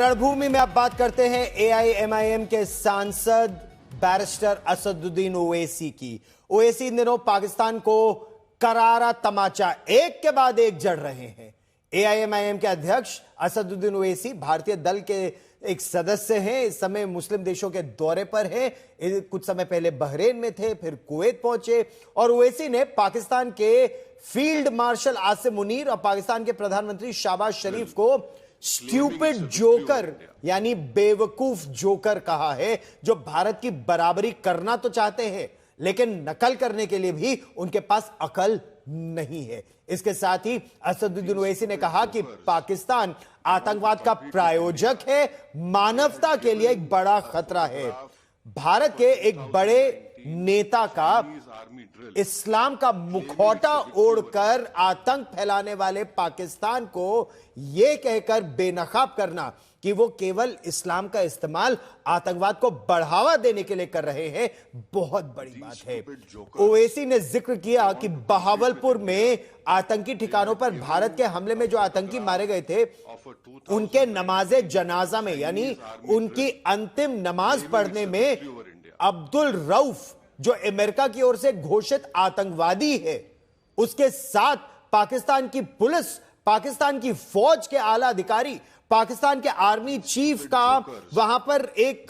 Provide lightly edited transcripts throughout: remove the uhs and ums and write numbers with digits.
और रणभूमि में अब बात करते हैं एआईएमआईएम के सांसद बैरिस्टर असदुद्दीन ओवैसी की। ओवैसी इन दिनों पाकिस्तान को करारा तमाचा एक के बाद एक जड़ रहे हैं। एआईएमआईएम के अध्यक्ष असदुद्दीन ओवैसी भारतीय दल के एक सदस्य हैं। इस समय मुस्लिम देशों के दौरे पर हैं। कुछ समय पहले बहरेन में थे, फिर कुवैत पहुंचे और ओवैसी ने पाकिस्तान के फील्ड मार्शल आसिम मुनीर और पाकिस्तान के प्रधानमंत्री शहबाज शरीफ को स्ट्यूपिड जोकर यानी बेवकूफ जोकर कहा है, जो भारत की बराबरी करना तो चाहते हैं लेकिन नकल करने के लिए भी उनके पास अकल नहीं है। इसके साथ ही असदुद्दीन ओवैसी ने कहा कि पाकिस्तान आतंकवाद का प्रायोजक है, मानवता के लिए एक बड़ा खतरा है। भारत के एक बड़े नेता का इस्लाम का मुखौटा ओढ़कर आतंक फैलाने वाले पाकिस्तान को यह कहकर बेनकाब करना कि वो केवल इस्लाम का इस्तेमाल आतंकवाद को बढ़ावा देने के लिए कर रहे हैं, बहुत बड़ी बात है। ओवैसी ने जिक्र किया कि बहावलपुर में आतंकी ठिकानों पर भारत के हमले में जो आतंकी मारे गए थे, उनके नमाजे जनाजा में यानी उनकी अंतिम नमाज पढ़ने में अब्दुल रऊफ, जो अमेरिका की ओर से घोषित आतंकवादी है, उसके साथ पाकिस्तान की पुलिस, पाकिस्तान की फौज के आला अधिकारी, पाकिस्तान के आर्मी चीफ का वहां पर एक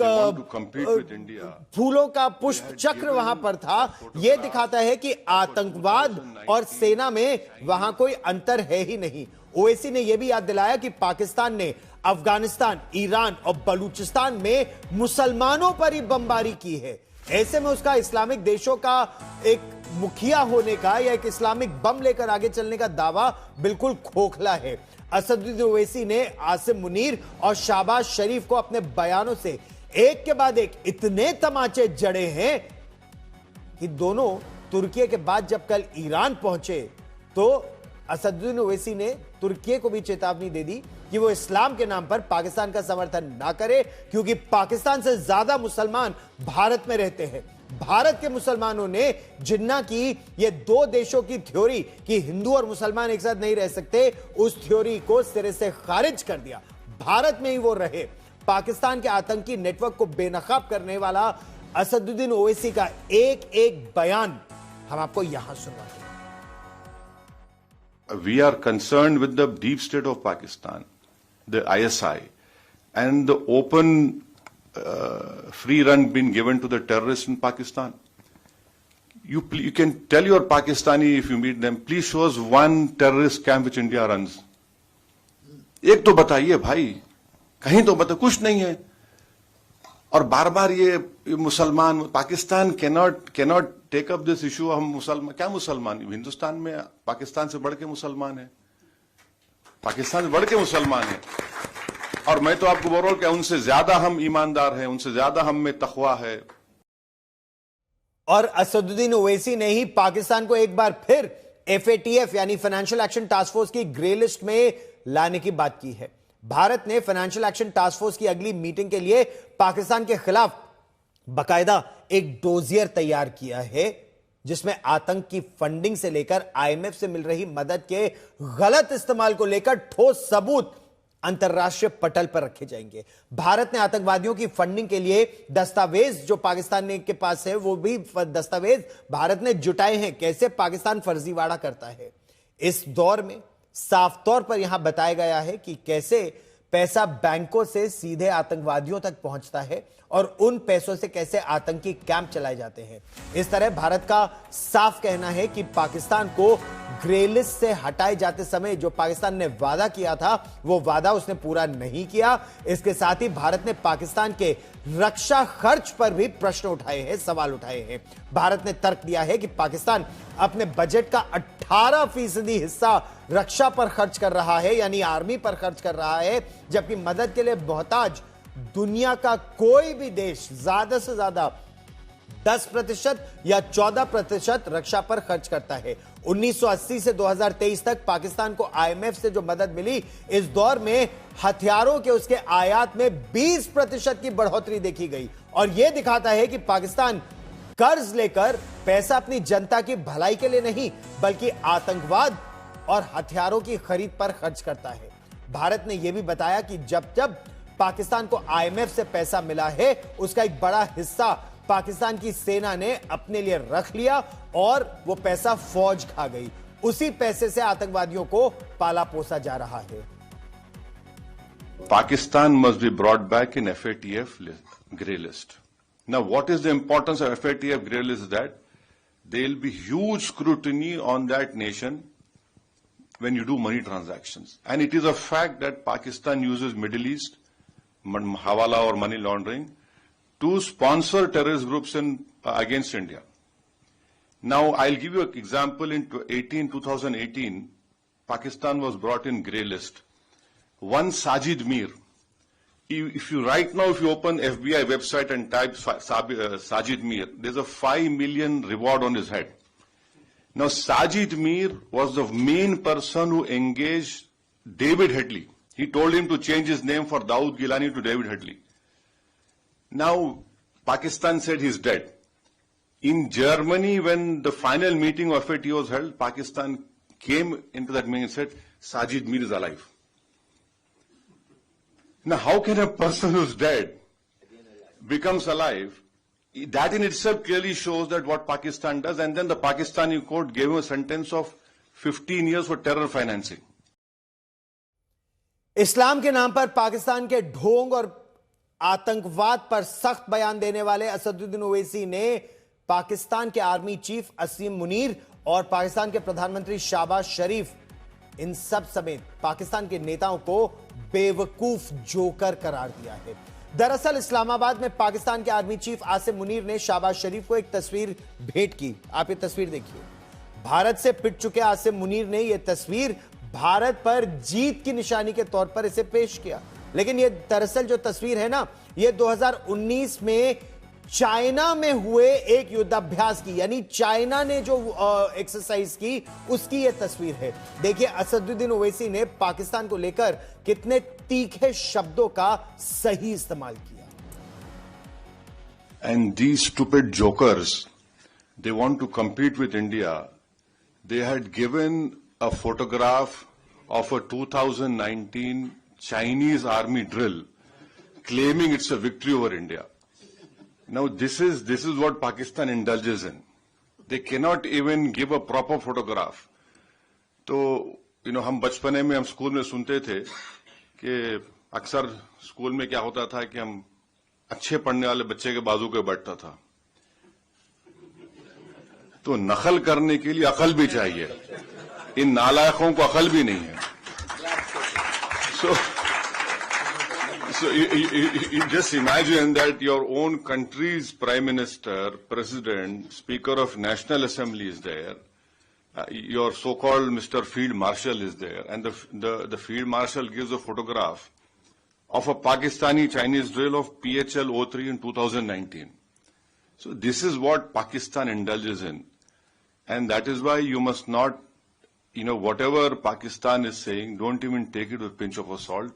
फूलों का पुष्प चक्र वहां पर था। यह दिखाता है कि आतंकवाद और सेना में वहां कोई अंतर है ही नहीं। ओवैसी ने यह भी याद दिलाया कि पाकिस्तान ने अफगानिस्तान, ईरान और बलूचिस्तान में मुसलमानों पर ही बमबारी की है। ऐसे में उसका इस्लामिक देशों का एक मुखिया होने का या एक इस्लामिक बम लेकर आगे चलने का दावा बिल्कुल खोखला है। असदुद्दीन ओवैसी ने आसिम मुनीर और शहबाज शरीफ को अपने बयानों से एक के बाद एक इतने तमाचे जड़े हैं कि दोनों तुर्की के बाद जब कल ईरान पहुंचे तो असदुद्दीन ओवैसी ने तुर्की को भी चेतावनी दे दी कि वो इस्लाम के नाम पर पाकिस्तान का समर्थन ना करे, क्योंकि पाकिस्तान से ज्यादा मुसलमान भारत में रहते हैं। भारत के मुसलमानों ने जिन्ना की ये दो देशों की थ्योरी कि हिंदू और मुसलमान एक साथ नहीं रह सकते, उस थ्योरी को सिरे से खारिज कर दिया। भारत में ही वो रहे। पाकिस्तान के आतंकी नेटवर्क को बेनकाब करने वाला असदुद्दीन ओवैसी का एक एक बयान हम आपको यहां सुनवाते हैं। We are concerned with the deep state of Pakistan, the ISI, and the open free run being given to the terrorists in Pakistan. You can tell your Pakistani if you meet them, please show us one terrorist camp which India runs. एक तो बताइए भाई, कहीं तो बताइए, कुछ नहीं है। और बार बार ये मुसलमान, Pakistan cannot take up this issue. हम मुसलमान, क्या मुसलमान, हिंदुस्तान में पाकिस्तान से बढ़ के मुसलमान है, पाकिस्तान से बढ़ के मुसलमान है। और मैं तो आपको बोल रहा हूं कि उनसे ज्यादा हम ईमानदार हैं, उनसे ज्यादा हम में तकवा है। और असदुद्दीन ओवैसी ने ही पाकिस्तान को एक बार फिर FATF यानी फाइनेंशियल एक्शन टास्क फोर्स की ग्रे लिस्ट में लाने की बात की है। भारत ने फाइनेंशियल एक्शन टास्क फोर्स की अगली मीटिंग के लिए पाकिस्तान के खिलाफ बाकायदा एक डोजियर तैयार किया है, जिसमें आतंक की फंडिंग से लेकर IMF से मिल रही मदद के गलत इस्तेमाल को लेकर ठोस सबूत अंतरराष्ट्रीय पटल पर रखे जाएंगे। भारत ने आतंकवादियों की फंडिंग के लिए दस्तावेज जो पाकिस्तान के पास है, वो भी दस्तावेज भारत ने जुटाए हैं, कैसे पाकिस्तान फर्जीवाड़ा करता है। इस दौर में साफ तौर पर यहां बताया गया है कि कैसे पैसा बैंकों से सीधे आतंकवादियों तक पहुंचता है और उन पैसों से कैसे आतंकी कैंप चलाए जाते हैं। इस तरह भारत का साफ कहना है कि पाकिस्तान को ग्रे लिस्ट से हटाए जाते समय जो पाकिस्तान ने वादा किया था, वो वादा उसने पूरा नहीं किया। इसके साथ ही भारत ने पाकिस्तान के रक्षा खर्च पर भी प्रश्न उठाए हैं, सवाल उठाए हैं। भारत ने तर्क दिया है कि पाकिस्तान अपने बजट का 18% हिस्सा रक्षा पर खर्च कर रहा है, यानी आर्मी पर खर्च कर रहा है, जबकि मदद के लिए मोहताज दुनिया का कोई भी देश ज्यादा से ज्यादा 10% या 14% रक्षा पर खर्च करता है। 1980 से 2023 तक पाकिस्तान को IMF से जो मदद मिली, इस दौर में हथियारों के उसके आयात में 20% की बढ़ोतरी देखी गई। और यह दिखाता है कि पाकिस्तान कर्ज लेकर पैसा अपनी जनता की भलाई के लिए नहीं, बल्कि आतंकवाद और हथियारों की खरीद पर खर्च करता है। भारत ने यह भी बताया कि जब जब पाकिस्तान को आईएमएफ से पैसा मिला है, उसका एक बड़ा हिस्सा पाकिस्तान की सेना ने अपने लिए रख लिया और वो पैसा फौज खा गई। उसी पैसे से आतंकवादियों को पाला पोसा जा रहा है। Pakistan must be brought back in FATF grey list. Now, what is the importance of FATF grey list? That there will be huge scrutiny on that nation when you do money transactions. And it is a fact that Pakistan uses Middle East, hawala or money laundering, to sponsor terrorist groups against India. Now, I'll give you an example. In 2018, Pakistan was brought in grey list. One Sajid Mir. If you open FBI website and type Sajid Mir, there's a 5 million reward on his head. Now, Sajid Mir was the main person who engaged David Headley. He told him to change his name for Dawood Gilani to David Headley. Now, Pakistan said he's dead. In Germany, when the final meeting of FATF was held, Pakistan came into that meeting and said, Sajid Mir is alive. Now, how can a person who's dead becomes alive? That in itself clearly shows that what Pakistan does, and then the Pakistani court gave him a sentence of 15 years for terror financing. इस्लाम के नाम पर पाकिस्तान के ढोंग और आतंकवाद पर सख्त बयान देने वाले असदुद्दीन ओवैसी ने पाकिस्तान के आर्मी चीफ असीम मुनीर और पाकिस्तान के प्रधानमंत्री शहबाज शरीफ, इन सब समेत पाकिस्तान के नेताओं को बेवकूफ जोकर करार दिया है। दरअसल इस्लामाबाद में पाकिस्तान के आर्मी चीफ आसिम मुनीर ने शहबाज शरीफ को एक तस्वीर भेंट की। आप ये तस्वीर देखिए। भारत से पिट चुके आसिम मुनीर ने यह तस्वीर भारत पर जीत की निशानी के तौर पर इसे पेश किया। लेकिन ये दरअसल जो तस्वीर है ना, ये 2019 में चाइना में हुए एक युद्धाभ्यास की, यानी चाइना ने जो एक्सरसाइज की उसकी ये तस्वीर है। देखिए असदुद्दीन ओवैसी ने पाकिस्तान को लेकर कितने तीखे शब्दों का सही इस्तेमाल किया। And these stupid jokers, they want to compete with India. They had given a photograph of a 2019 Chinese army drill, claiming it's a victory over India. Now this is what Pakistan indulges in. They cannot even give a proper photograph. तो हम बचपने में हम school में सुनते थे कि अक्सर स्कूल में क्या होता था कि हम अच्छे पढ़ने वाले बच्चे के बाजू पे बैठता था। तो नकल करने के लिए अकल भी चाहिए, इन नालायकों को अकल भी नहीं है। So you just imagine that your own country's Prime Minister, President, Speaker of National Assembly is there, your so-called Mr. Field Marshal is there, and the Field Marshal gives a photograph of a Pakistani Chinese drill of PHL-03 in 2019. So this is what Pakistan indulges in, and that is why you must not, whatever Pakistan is saying, don't even take it with a pinch of salt.